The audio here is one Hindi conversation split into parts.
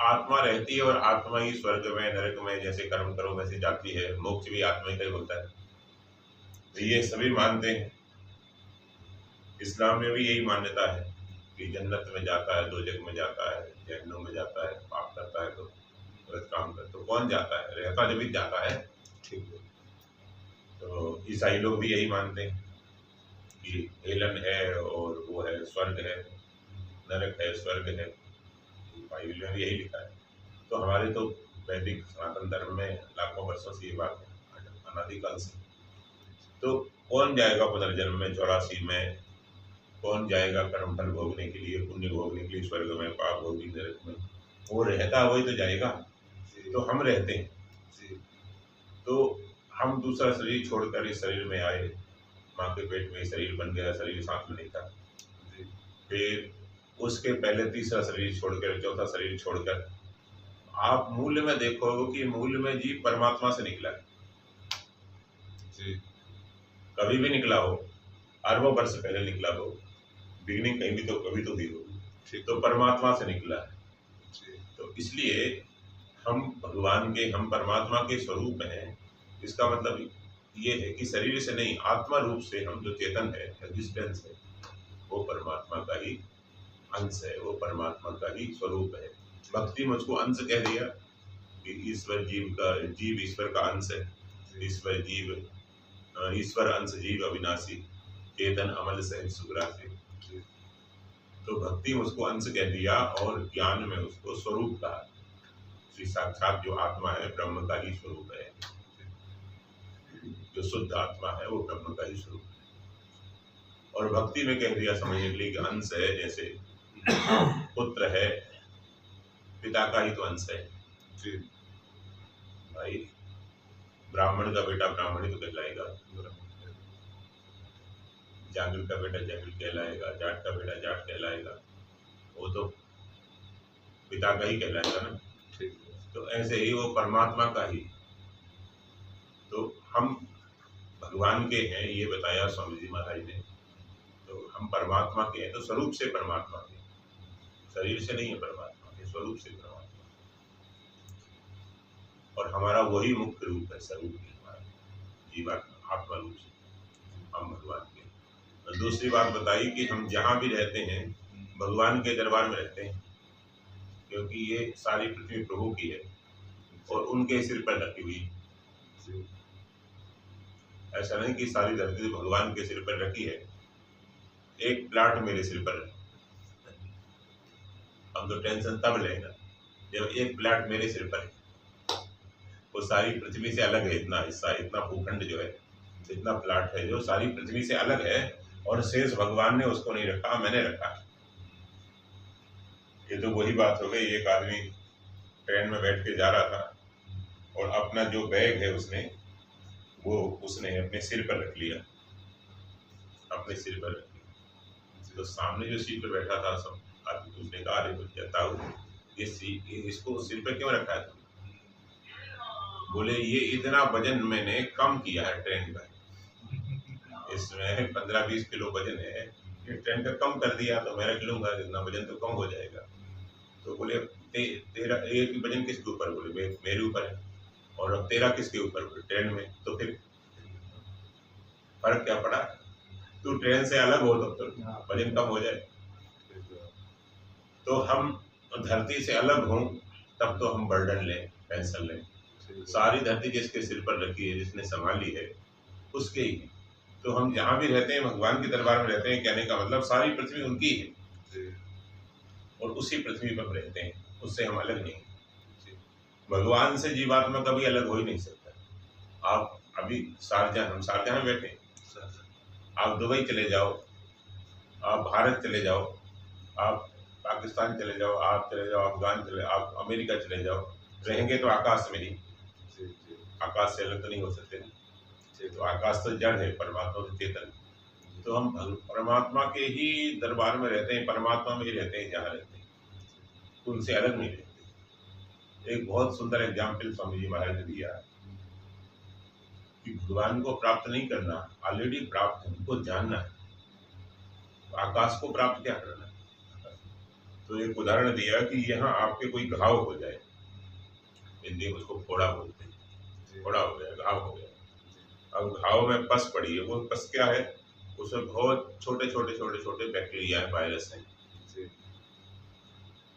आत्मा रहती है और आत्मा ही स्वर्ग में नरक में जैसे कर्म करो वैसे जाती है, मोक्ष भी आत्मा ही का ही होता है। तो ये सभी मानते हैं। इस्लाम में भी यही मान्यता है कि जन्नत में जाता है, दोजख में जाता है, जहन्नुम में जाता है, पाप करता है तो गलत काम करता तो कौन जाता है, रहता जब भी जाता है। ठीक है। तो ईसाई लोग भी यही मानते हैं कि हेलन है और वो है स्वर्ग है, नरक है, स्वर्ग है। बाइबल में भी यही लिखा है। तो हमारे तो वैदिक सनातन धर्म में लाखों वर्षों से ये बात है, अनादिकाल से। तो कौन जाएगा पुनर्जन्म में 84 में, कौन जाएगा कर्म फल भोगने के लिए, पुण्य भोगने के लिए स्वर्ग में, पाप भोगी नरक में। वो रहता वही तो जाएगा, तो हम रहते हैं। तो हम दूसरा शरीर छोड़कर इस शरीर में आए, माँ के पेट में शरीर बन गया, शरीर साथ में नहीं था। फिर उसके पहले तीसरा शरीर छोड़कर, चौथा शरीर छोड़कर, आप मूल में देखोगे कि मूल में जीव परमात्मा से निकला है। कभी भी निकला हो, अरबों वर्ष पहले निकला हो, बिगनिंग कहीं भी तो कभी तो हुई हो, तो परमात्मा से निकला है। तो इसलिए हम भगवान के, हम परमात्मा के स्वरूप हैं। इसका मतलब ये है कि शरीर से नहीं, आत्मा रूप से हम जो चेतन है, एग्जिस्टेंस है, वो परमात्मा का ही अंश है, वो परमात्मा का ही स्वरूप है। भक्ति मुझको अंश कह दिया कि ईश्वर जीव का, जीव ईश्वर का अंश है। ईश्वर जीव, ईश्वर अंश जीव अविनाशी, चेतन अमल सहज सुग्रासी। तो भक्ति में उसको अंश कह दिया और ज्ञान में उसको स्वरूप कहा। श्री साक्षात जो आत्मा है ब्रह्म का ही स्वरूप है, जो शुद्ध आत्मा है वो ब्रह्म का ही स्वरूप है। और भक्ति में कह दिया समझने के लिए कि अंश है, जैसे पुत्र है, पिता का ही तो अंश है भाई। ब्राह्मण का बेटा ब्राह्मण ही तो कहलाएगा, जांगल का बेटा जांगल कहलाएगा, जाट का बेटा जाट कहलाएगा, वो तो पिता का ही कहलाएगा ना। तो ऐसे ही वो परमात्मा का ही। तो हम भगवान के हैं, ये बताया स्वामी जी महाराज ने। तो हम परमात्मा के हैं, तो स्वरूप से परमात्मा के, शरीर से नहीं है परमात्मा के, स्वरूप से परमात्मा। और हमारा वही मुख्य रूप है, स्वरूप ही हमारा जीवात्मा, आत्मा रूप से हम भगवान के। और दूसरी बात बताई कि हम जहाँ भी रहते हैं भगवान के दरबार में रहते हैं, क्योंकि ये सारी पृथ्वी प्रभु की है और उनके सिर पर रखी हुई। ऐसा नहीं कि सारी धरती भगवान के सिर पर रखी है, एक प्लाट मेरे सिर पर है। हम तो टेंशन तब लेना जब एक प्लाट मेरे सिर पर है। वो सारी पृथ्वी से अलग है, इतना हिस्सा, इतना भूखंड जो है, इतना प्लाट है जो सारी पृथ्वी से अलग है, और शेष भगवान ने उसको नहीं रखा, मैंने रखा। ये तो वही बात हो गई, एक आदमी ट्रेन में बैठ के जा रहा था और अपना जो बैग है उसने अपने सिर पर रख लिया, अपने सिर पर रख लिया। तो सामने जो सीट पर बैठा था सब आदमी, उसने कहा अरे बताओ ये इसको सिर पर क्यों रखा है तुमने? बोले ये इतना वजन मैंने कम किया है ट्रेन का, इसमें 15-20 किलो वजन है, ये ट्रेन का कम कर दिया तो मैं रख लूंगा, इतना वजन तो कम हो जाएगा। तो बोले तेरा एक वजन किसके ऊपर? बोले मेरे ऊपर है। और अब तेरा किसके ऊपर? बोले ट्रेन में। तो फिर फर्क क्या पड़ा? तू ट्रेन से अलग हो तो वजन कम हो जाए। तो हम धरती से अलग हों तब तो हम बर्डन लें, टेंशन लें। सारी धरती जिसके सिर पर रखी है, जिसने संभाली है, उसके ही है। तो हम जहाँ भी रहते हैं भगवान के दरबार में रहते हैं, कहने का मतलब सारी पृथ्वी उनकी है और उसी पृथ्वी पर रहते हैं, उससे हम अलग नहीं। भगवान से जीवात्मा कभी अलग हो ही नहीं सकता। आप अभी शारजाह, हम शारजाह में बैठे, आप दुबई चले जाओ, आप भारत चले जाओ, आप पाकिस्तान चले जाओ, आप चले जाओ अफगान चले, आप अमेरिका चले जाओ, रहेंगे तो आकाश में ही। आकाश से अलग तो नहीं हो सकते ना। तो आकाश तो जड़ है, परमात्मा तो चेतन। तो हम परमात्मा के ही दरबार में रहते हैं, परमात्मा में ही रहते हैं जहाँ रहते हैं, उनसे अलग नहीं रहते। एक बहुत सुंदर एग्जाम्पल स्वामी जी महाराज ने दिया कि भगवान को प्राप्त नहीं करना, ऑलरेडी प्राप्त है, उनको जानना है। तो आकाश को प्राप्त क्या करना है? तो एक उदाहरण दिया कि यहाँ आपके कोई घाव हो जाए, हिंदी में उसको फोड़ा बोलते हैं, फोड़ा हो गया, घाव हो गया। अब घाव में पस पड़ी है, वो पस क्या है, उसमें बहुत छोटे छोटे छोटे छोटे बैक्टीरिया है, वायरस हैं,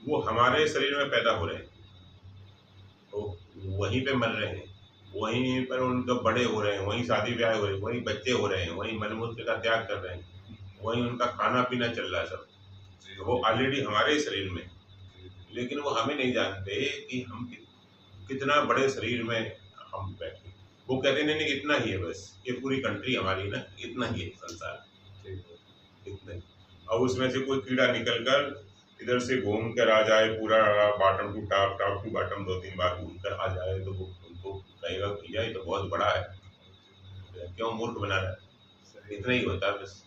वो हमारे शरीर में पैदा हो रहे हैं, तो वहीं पे मर रहे हैं, वहीं पर उनका बड़े हो रहे हैं, वहीं शादी ब्याह हो रहे हैं, वहीं बच्चे हो रहे हैं, वहीं मलमूत्र का त्याग कर रहे हैं, वहीं उनका खाना पीना चल रहा है सब। तो वो ऑलरेडी हमारे शरीर में, लेकिन वो हमें नहीं जानते कि हम कितना बड़े शरीर में हम बैठे। वो कहते नहीं नहीं इतना ही है, बस ये पूरी कंट्री हमारी ना, इतना ही है संसार, इतना ही। और उसमें से कोई कीड़ा निकल कर इधर से घूम कर आ जाए, पूरा bottom to top, top to bottom 2-3 बार घूम कर आ जाए, तो वो उनको कहेगा भैया ये तो बहुत बड़ा है, क्यों मूर्ख बना रहा है, इतना ही होता है बस,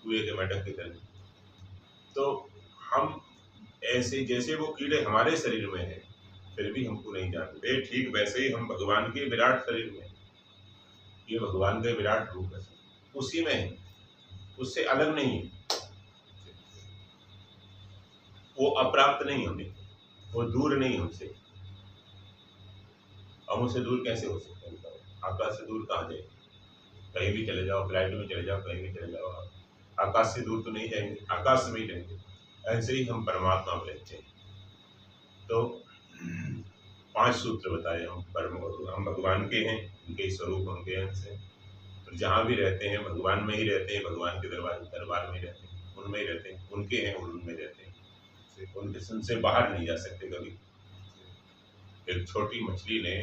कुएं के मेंढक की तरह। तो हम ऐसे, जैसे वो कीड़े हमारे शरीर में हैं, फिर भी हमको नहीं जानते, ठीक वैसे ही हम भगवान के विराट शरीर में, ये भगवान के विराट रूप है, उसी में है, उससे अलग नहीं है, वो अप्राप्त नहीं हमें, वो दूर नहीं हमसे। हम उससे दूर कैसे हो सकते हैं, आकाश से दूर कहाँ जाए, कहीं भी चले जाओ, फ्लाइट में चले जाओ, कहीं भी चले जाओ, आकाश से दूर तो नहीं जाएंगे, आकाश में ही रहेंगे। ऐसे ही हम परमात्मा में रहते हैं। तो 5 सूत्र बताए हम, हम भगवान के हैं, उनके स्वरूप, उनके अंश हैं, तो जहाँ भी रहते हैं भगवान में ही रहते हैं, भगवान के दरबार में ही रहते हैं, उनमें ही रहते हैं, उनके हैं और उनमें रहते हैं, उनके उनसे बाहर नहीं जा सकते कभी। एक छोटी मछली ने